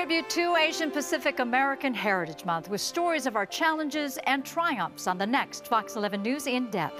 tribute to Asian Pacific American Heritage Month with stories of our challenges and triumphs on the next Fox 11 News In Depth.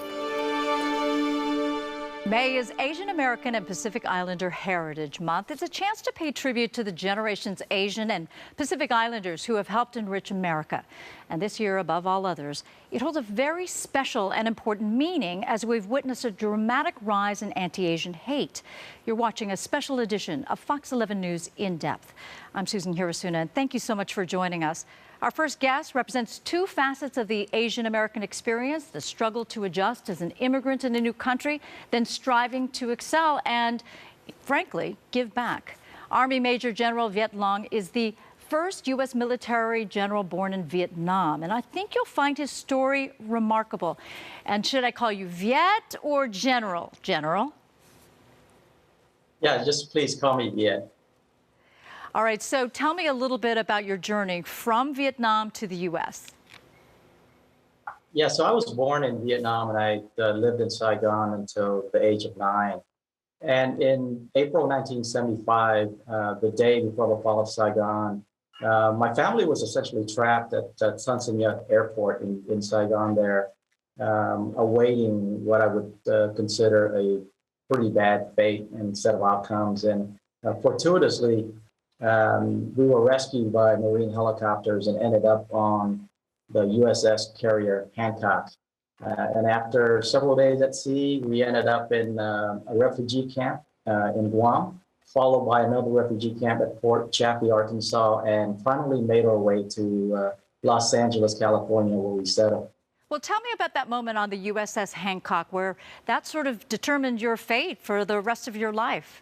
May is Asian American and Pacific Islander Heritage Month. It's a chance to pay tribute to the generations Asian and Pacific Islanders who have helped enrich America. And this year, above all others, it holds a very special and important meaning as we've witnessed a dramatic rise in anti-Asian hate. You're watching a special edition of Fox 11 News In Depth. I'm Susan Hirasuna, and thank you so much for joining us. Our first guest represents two facets of the Asian American experience: the struggle to adjust as an immigrant in a new country, then striving to excel and, frankly, give back. Army Major General Viet Luong is the first U.S. military general born in Vietnam, and I think you'll find his story remarkable. And should I call you Viet or General? General? Yeah, just please call me Viet. All right, so tell me a little bit about your journey from Vietnam to the U.S. Yeah, so I was born in Vietnam, and I lived in Saigon until the age of 9. And in April 1975, the day before the fall of Saigon, my family was essentially trapped at Sun Son Nhut Airport in Saigon there, awaiting what I would consider a pretty bad fate and set of outcomes. And fortuitously, we were rescued by Marine helicopters and ended up on the USS carrier Hancock. And after several days at sea, we ended up in a refugee camp in Guam, followed by another refugee camp at Fort Chaffee, Arkansas, and finally made our way to Los Angeles, California, where we settled. Well, tell me about that moment on the USS Hancock, where that sort of determined your fate for the rest of your life.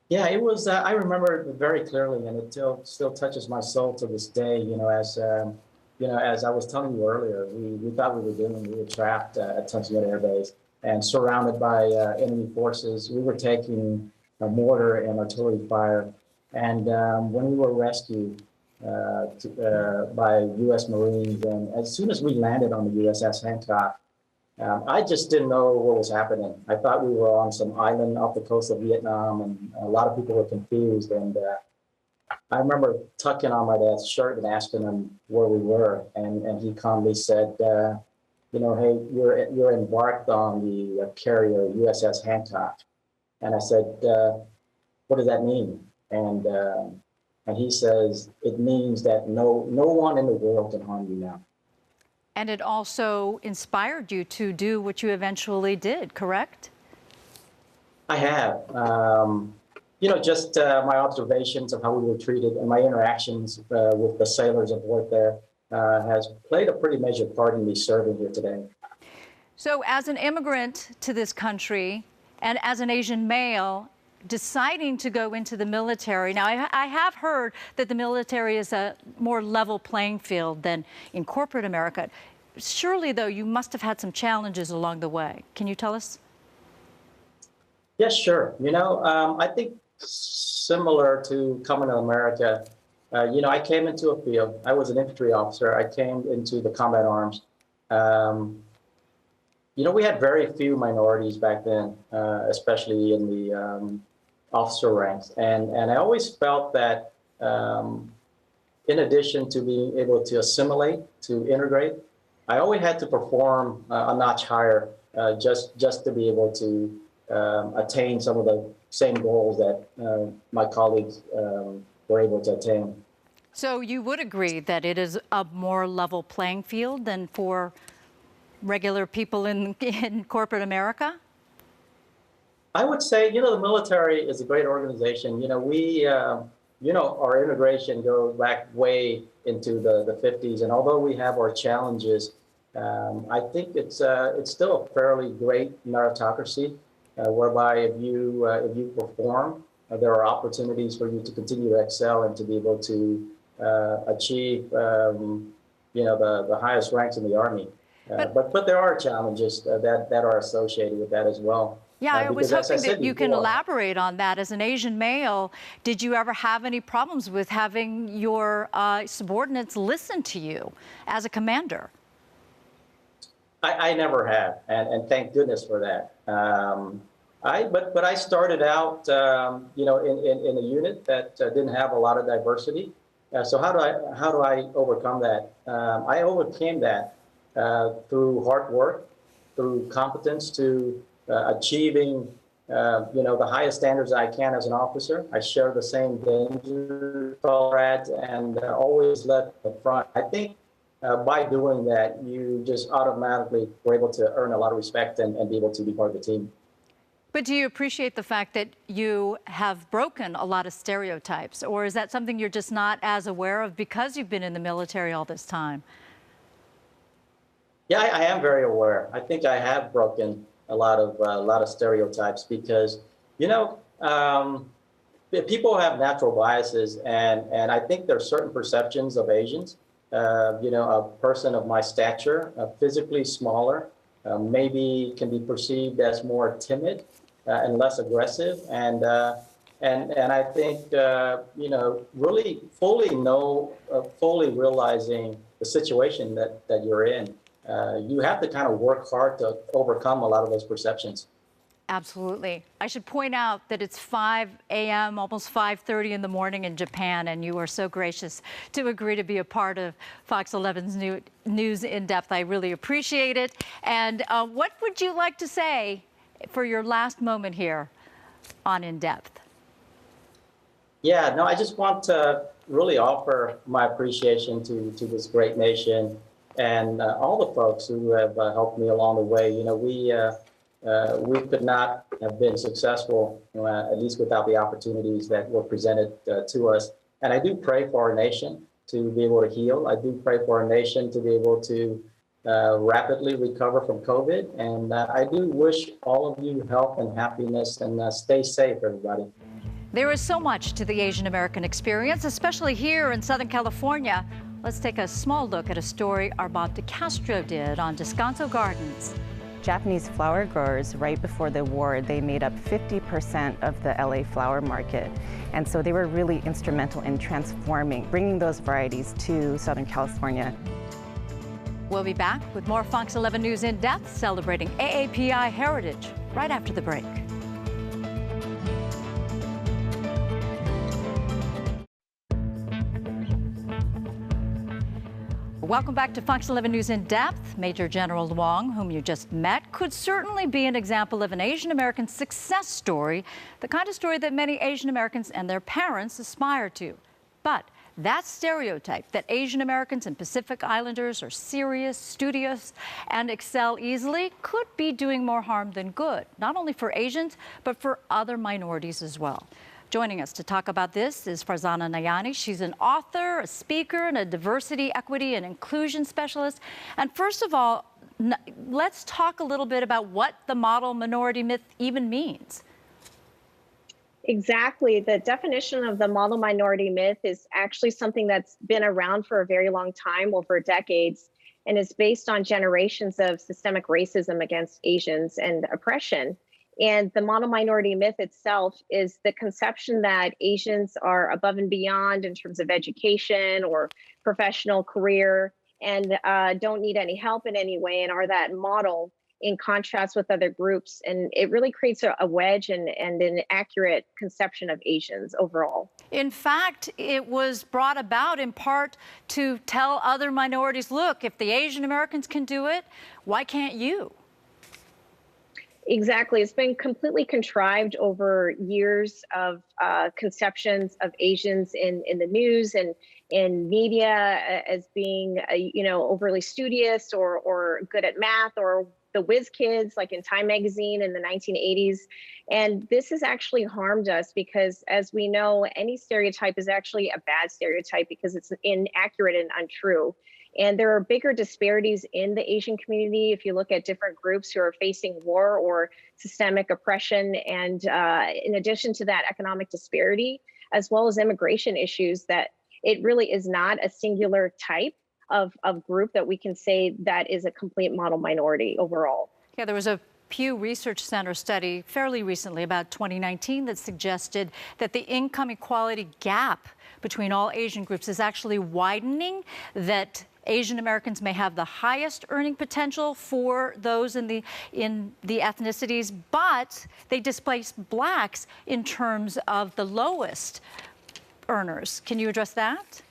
Yeah, it was. I remember it very clearly, and it still touches my soul to this day. As I was telling you earlier, we thought we were trapped at Sun Son Nhut Air Base and surrounded by enemy forces. We were taking a mortar and artillery fire, and when we were rescued by U.S. Marines, and as soon as we landed on the USS Hancock, I just didn't know what was happening. I thought we were on some island off the coast of Vietnam, and a lot of people were confused. And I remember tucking on my dad's shirt and asking him where we were, and he calmly said, hey, you're embarked on the carrier USS Hancock. And I said, what does that mean? And he says, it means that no one in the world can harm you now. And it also inspired you to do what you eventually did, correct? I have. Just my observations of how we were treated and my interactions with the sailors aboard there has played a pretty major part in me serving here today. So as an immigrant to this country and as an Asian male, deciding to go into the military. Now, I have heard that the military is a more level playing field than in corporate America. Surely, though, you must have had some challenges along the way. Can you tell us? Yes, sure. I think similar to coming to America, I came into a field. I was an infantry officer. I came into the combat arms. We had very few minorities back then, especially in the officer ranks. And I always felt that in addition to being able to assimilate, to integrate, I always had to perform a notch higher just to be able to attain some of the same goals that my colleagues were able to attain. So you would agree that it is a more level playing field than for regular people in corporate America? I would say, the military is a great organization. Our immigration goes back way into the 50s, and although we have our challenges, I think it's still a fairly great meritocracy, whereby if you perform, there are opportunities for you to continue to excel and to be able to achieve, the highest ranks in the Army. But there are challenges that are associated with that as well. Yeah, I was hoping that you can elaborate on that. As an Asian male, did you ever have any problems with having your subordinates listen to you as a commander? I never have, and thank goodness for that. But I started out, in a unit that didn't have a lot of diversity. So how do I overcome that? I overcame that through hard work, through competence, to achieving the highest standards I can as an officer. I share the same danger tolerance and always led the front. I think by doing that, you just automatically were able to earn a lot of respect and be able to be part of the team. But do you appreciate the fact that you have broken a lot of stereotypes, or is that something you're just not as aware of because you've been in the military all this time? Yeah, I am very aware. I think I have broken a lot of stereotypes because, people have natural biases, and I think there are certain perceptions of Asians. A person of my stature, physically smaller, maybe can be perceived as more timid and less aggressive, and I think really fully realizing the situation that you're in. You have to kind of work hard to overcome a lot of those perceptions. Absolutely. I should point out that it's 5 a.m., almost 5:30 in the morning in Japan, and you are so gracious to agree to be a part of Fox 11's News in Depth. I really appreciate it. And what would you like to say for your last moment here on In Depth? Yeah, no, I just want to really offer my appreciation to this great nation and all the folks who have helped me along the way. We could not have been successful, at least without the opportunities that were presented to us. And I do pray for our nation to be able to heal. I do pray for our nation to be able to rapidly recover from COVID. And I do wish all of you health and happiness, and stay safe, everybody. There is so much to the Asian American experience, especially here in Southern California. Let's take a small look at a story Arbad de Castro did on Descanso Gardens. Japanese flower growers, right before the war, they made up 50% of the LA flower market. And so they were really instrumental in bringing those varieties to Southern California. We'll be back with more Fox 11 News in Depth, celebrating AAPI heritage right after the break. Welcome back to Fox 11 News in Depth. Major General Luong, whom you just met, could certainly be an example of an Asian American success story, the kind of story that many Asian Americans and their parents aspire to. But that stereotype that Asian Americans and Pacific Islanders are serious, studious, and excel easily could be doing more harm than good, not only for Asians, but for other minorities as well. Joining us to talk about this is Farzana Nayani. She's an author, a speaker, and a diversity, equity, and inclusion specialist. And first of all, let's talk a little bit about what the model minority myth even means. Exactly. The definition of the model minority myth is actually something that's been around for a very long time, over decades, and is based on generations of systemic racism against Asians and oppression. And the model minority myth itself is the conception that Asians are above and beyond in terms of education or professional career, and don't need any help in any way, and are that model in contrast with other groups. And it really creates a wedge and an accurate conception of Asians overall. In fact, it was brought about in part to tell other minorities, look, if the Asian Americans can do it, why can't you? Exactly. It's been completely contrived over years of conceptions of Asians in the news and in media as being, overly studious or good at math, or the whiz kids, like in Time magazine in the 1980s. And this has actually harmed us because, as we know, any stereotype is actually a bad stereotype because it's inaccurate and untrue. And there are bigger disparities in the Asian community if you look at different groups who are facing war or systemic oppression. And in addition to that, economic disparity, as well as immigration issues, that it really is not a singular type of group that we can say that is a complete model minority overall. Yeah, there was a Pew Research Center study fairly recently, about 2019, that suggested that the income equality gap between all Asian groups is actually widening, that Asian Americans may have the highest earning potential for those in the ethnicities, but they displace blacks in terms of the lowest earners. Can you address that?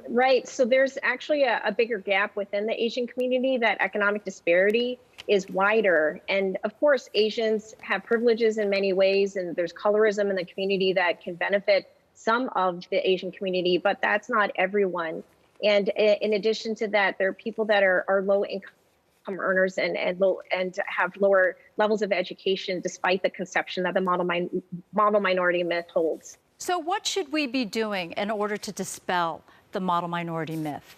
Right. So there's actually a bigger gap within the Asian community. That economic disparity is wider. And of course, Asians have privileges in many ways, and there's colorism in the community that can benefit some of the Asian community, but that's not everyone. And in addition to that, there are people that are low income earners and have lower levels of education, despite the conception that the model minority myth holds. So what should we be doing in order to dispel the model minority myth?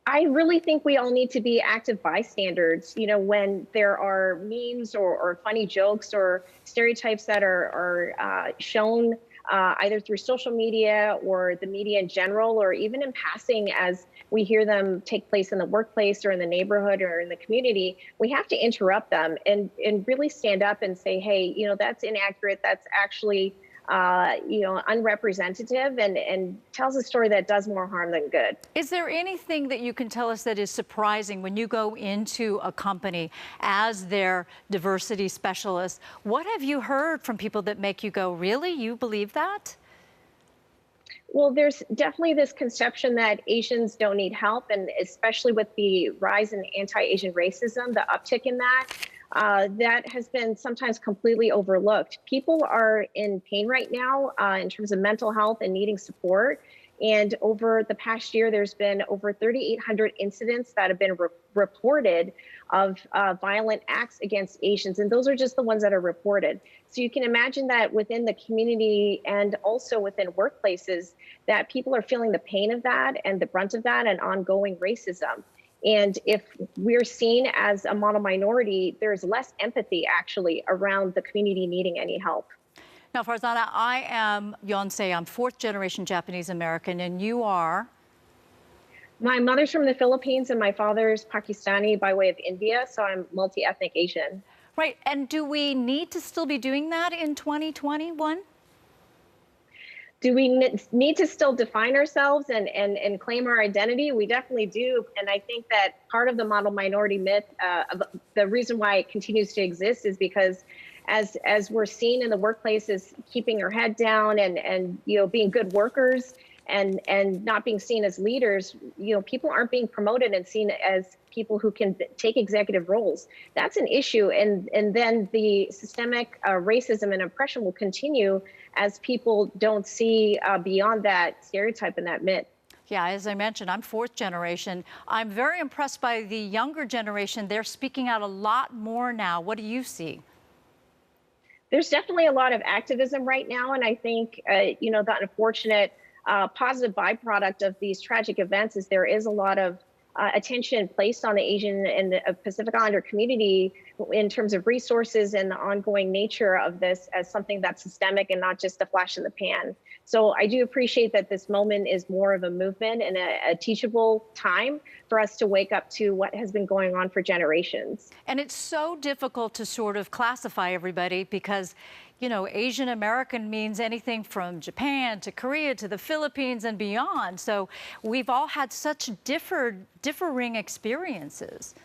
I really think we all need to be active bystanders. You know, when there are memes or funny jokes or stereotypes that are shown either through social media or the media in general, or even in passing as we hear them take place in the workplace or in the neighborhood or in the community, we have to interrupt them and really stand up and say, hey, you know, that's inaccurate. That's actually unrepresentative and tells a story that does more harm than good. Is there anything that you can tell us that is surprising when you go into a company as their diversity specialist? What have you heard from people that make you go, really? You believe that? Well, there's definitely this conception that Asians don't need help, and especially with the rise in anti-Asian racism, the uptick in that. That has been sometimes completely overlooked. People are in pain right now in terms of mental health and needing support. And over the past year, there's been over 3,800 incidents that have been reported of violent acts against Asians. And those are just the ones that are reported. So you can imagine that within the community and also within workplaces, that people are feeling the pain of that and the brunt of that and ongoing racism. And if we're seen as a model minority, there's less empathy actually around the community needing any help. Now, Farzana, I am Yonsei. I'm fourth generation Japanese American, and you are? My mother's from the Philippines and my father's Pakistani by way of India, so I'm multi-ethnic Asian. Right, and do we need to still be doing that in 2021? Do we need to still define ourselves and claim our identity? We definitely do. And I think that part of the model minority myth, the reason why it continues to exist is because as we're seen in the workplace as keeping our head down and being good workers and not being seen as leaders, people aren't being promoted and seen as people who can take executive roles. That's an issue. And then the systemic racism and oppression will continue as people don't see beyond that stereotype and that myth. Yeah, as I mentioned, I'm fourth generation. I'm very impressed by the younger generation. They're speaking out a lot more now. What do you see? There's definitely a lot of activism right now. And I think, the unfortunate positive byproduct of these tragic events is there is a lot of attention placed on the Asian and the Pacific Islander community in terms of resources and the ongoing nature of this as something that's systemic and not just a flash in the pan. So I do appreciate that this moment is more of a movement and a teachable time for us to wake up to what has been going on for generations. And it's so difficult to sort of classify everybody because Asian American means anything from Japan to Korea to the Philippines and beyond. So we've all had such differing experiences.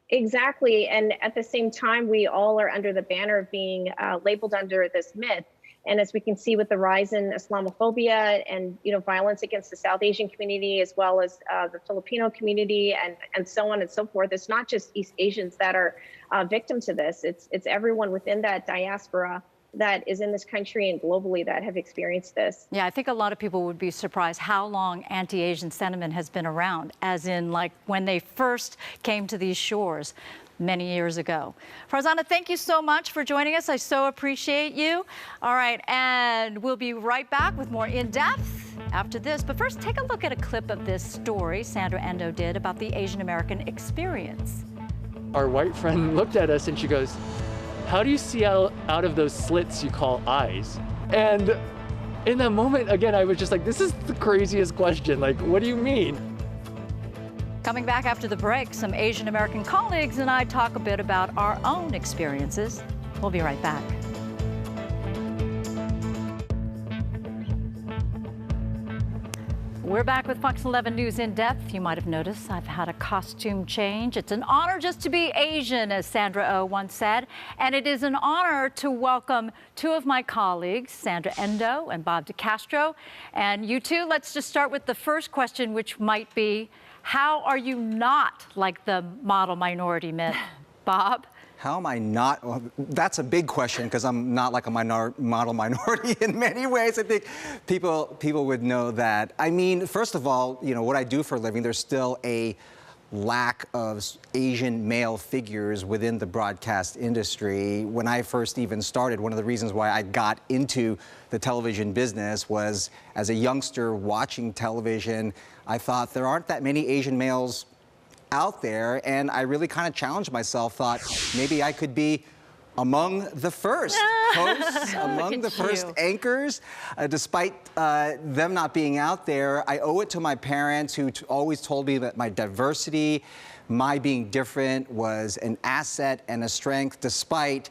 Exactly. And at the same time, we all are under the banner of being labeled under this myth. And as we can see with the rise in Islamophobia and violence against the South Asian community, as well as the Filipino community and so on and so forth, it's not just East Asians that are victim to this. It's everyone within that diaspora that is in this country and globally that have experienced this. Yeah, I think a lot of people would be surprised how long anti-Asian sentiment has been around, as in like when they first came to these shores many years ago. Farzana, thank you so much for joining us. I so appreciate you. All right, and we'll be right back with more in-depth after this. But first, take a look at a clip of this story Sandra Endo did about the Asian American experience. Our white friend looked at us and she goes, "How do you see out of those slits you call eyes?" And in that moment, again, I was just like, this is the craziest question. Like, what do you mean? Coming back after the break, some Asian American colleagues and I talk a bit about our own experiences. We'll be right back. We're back with Fox 11 News in Depth. You might have noticed I've had a costume change. It's an honor just to be Asian, as Sandra Oh once said. And it is an honor to welcome two of my colleagues, Sandra Endo and Bob DeCastro. And you two, let's just start with the first question, which might be, how are you not like the model minority myth? Bob? How am I not? Well, that's a big question because I'm not like a model minority in many ways. I think people would know that. I mean, first of all, you know, what I do for a living, there's still a lack of Asian male figures within the broadcast industry. When I first even started, one of the reasons why I got into the television business was as a youngster watching television, I thought there aren't that many Asian males out there, and I really kind of challenged myself, thought maybe I could be among the first hosts, among the first anchors. Despite them not being out there, I owe it to my parents who always told me that my diversity, my being different was an asset and a strength, despite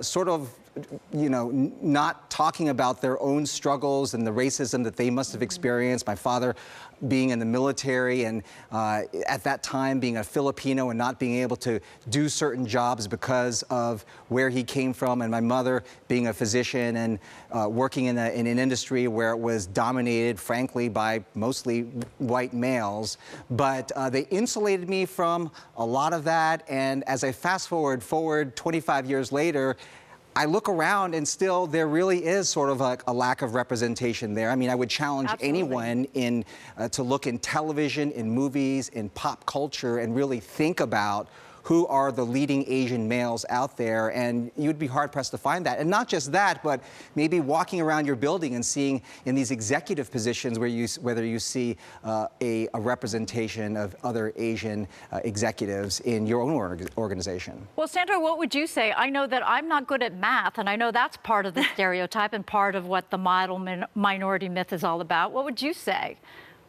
sort of, you know, not talking about their own struggles and the racism that they must have experienced. My father being in the military and at that time being a Filipino and not being able to do certain jobs because of where he came from, and my mother being a physician and working in an industry where it was dominated, frankly, by mostly white males. But they insulated me from a lot of that, and as I fast forward 25 years later, I look around and still there really is sort of a lack of representation there. I mean, I would challenge anyone to look in television, in movies, in pop culture, and really think about who are the leading Asian males out there, and you'd be hard-pressed to find that. And not just that, but maybe walking around your building and seeing in these executive positions whether you see a representation of other Asian executives in your own organization. Well, Sandra, what would you say? I know that I'm not good at math, and I know that's part of the stereotype and part of what the model minority myth is all about. What would you say?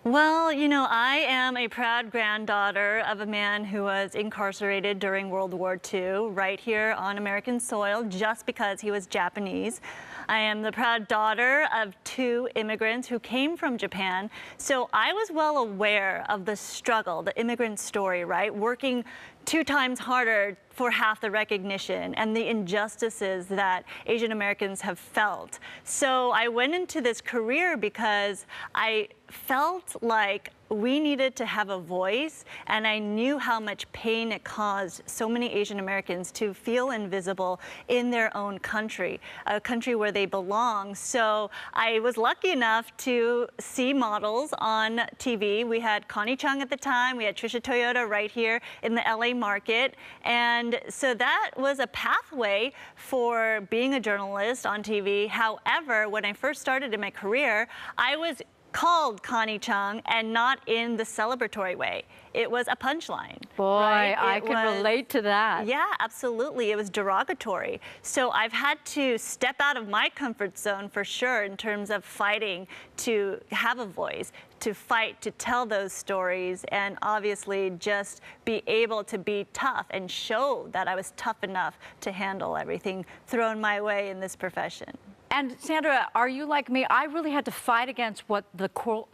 Well, you know, I am a proud granddaughter of a man who was incarcerated during World War II right here on American soil just because he was Japanese. I am the proud daughter of two immigrants who came from Japan. So I was well aware of the struggle, the immigrant story, right? Working 2 times harder for half the recognition and the injustices that Asian Americans have felt. So I went into this career because I felt like we needed to have a voice, and I knew how much pain it caused so many Asian Americans to feel invisible in their own country, a country where they belong. So I was lucky enough to see models on TV. We had Connie Chung at the time, we had Trisha Toyota right here in the LA market. And so that was a pathway for being a journalist on TV. However, when I first started in my career, I was called Connie Chung, and not in the celebratory way. It was a punchline. Boy, right? I can relate to that. Yeah, absolutely. It was derogatory. So I've had to step out of my comfort zone for sure in terms of fighting to have a voice, to fight, to tell those stories, and obviously just be able to be tough and show that I was tough enough to handle everything thrown my way in this profession. And Sandra, are you like me? I really had to fight against what the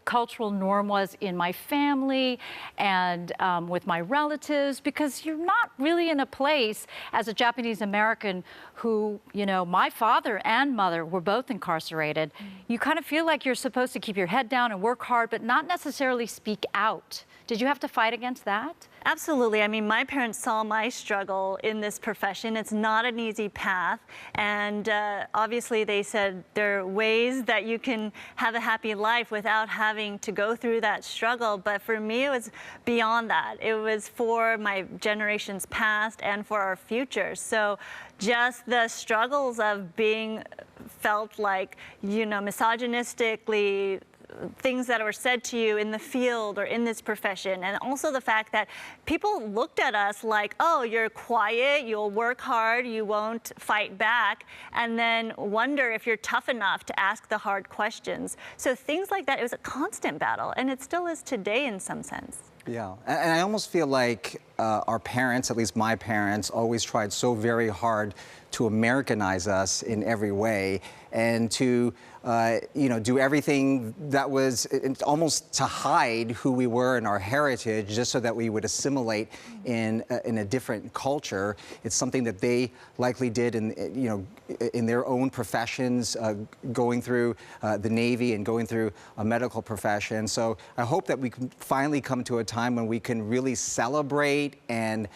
cultural norm was in my family and with my relatives, because you're not really in a place as a Japanese American who, you know, my father and mother were both incarcerated. You kind of feel like you're supposed to keep your head down and work hard, but not necessarily speak out. Did you have to fight against that? Absolutely. I mean, my parents saw my struggle in this profession. It's not an easy path. And obviously they said there are ways that you can have a happy life without having to go through that struggle. But for me, it was beyond that. It was for my generations past and for our future. So just the struggles of being felt like, you know, misogynistically, things that were said to you in the field or in this profession, and also the fact that people looked at us like, oh, you're quiet, you'll work hard, you won't fight back, and then wonder if you're tough enough to ask the hard questions. So things like that, it was a constant battle, and it still is today in some sense. Yeah, and I almost feel like our parents, at least my parents, always tried so very hard Americanize us in every way, and to do everything that was almost to hide who we were and our heritage, just so that we would assimilate in a different culture. It's something that they likely did in their own professions, going through the Navy and going through a medical profession. So I hope that we can finally come to a time when we can really celebrate and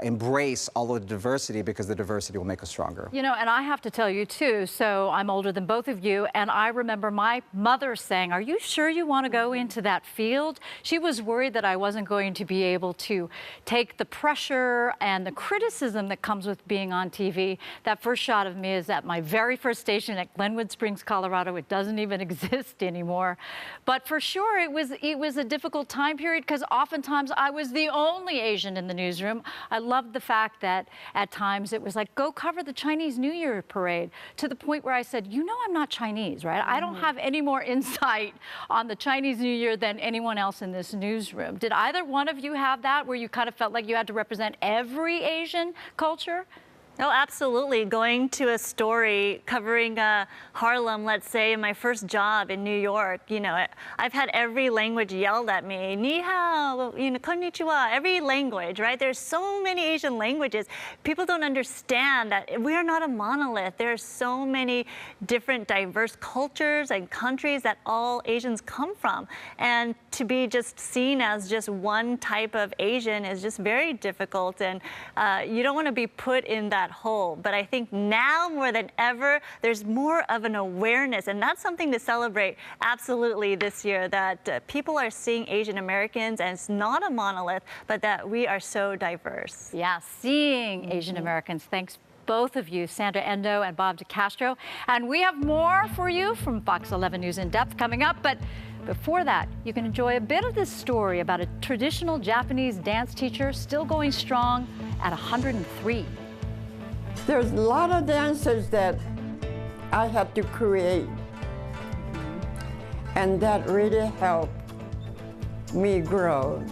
embrace all of the diversity, because the diversity will make us stronger. And I have to tell you too, so I'm older than both of you, and I remember my mother saying, "Are you sure you want to go into that field?" She was worried that I wasn't going to be able to take the pressure and the criticism that comes with being on TV. That first shot of me is at my very first station at Glenwood Springs, Colorado. It doesn't even exist anymore. But for sure, it was a difficult time period, because oftentimes I was the only Asian in the newsroom. I loved the fact that at times it was like, go cover the Chinese New Year parade, to the point where I said, I'm not Chinese, right? I don't have any more insight on the Chinese New Year than anyone else in this newsroom. Did either one of you have that, where you kind of felt like you had to represent every Asian culture? Oh, absolutely. Going to a story covering Harlem, let's say, in my first job in New York, I've had every language yelled at me. Ni hao, konnichiwa, every language, right? There's so many Asian languages. People don't understand that we are not a monolith. There are so many different diverse cultures and countries that all Asians come from. And to be just seen as just one type of Asian is just very difficult. And you don't want to be put in that hole. But I think now more than ever, there's more of an awareness, and that's something to celebrate absolutely this year, that people are seeing Asian Americans as not a monolith, but that we are so diverse. Yeah, seeing Asian Americans. Thanks, both of you, Sandra Endo and Bob DeCastro. And we have more for you from Fox 11 News in Depth coming up. But before that, you can enjoy a bit of this story about a traditional Japanese dance teacher still going strong at 103. There's a lot of dances that I had to create, and that really helped me grow.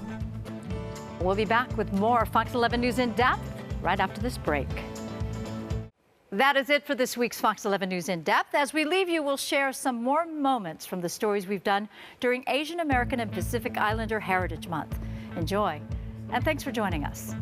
We'll be back with more Fox 11 News in Depth right after this break. That is it for this week's Fox 11 News in Depth. As we leave you, we'll share some more moments from the stories we've done during Asian American and Pacific Islander Heritage Month. Enjoy, and thanks for joining us.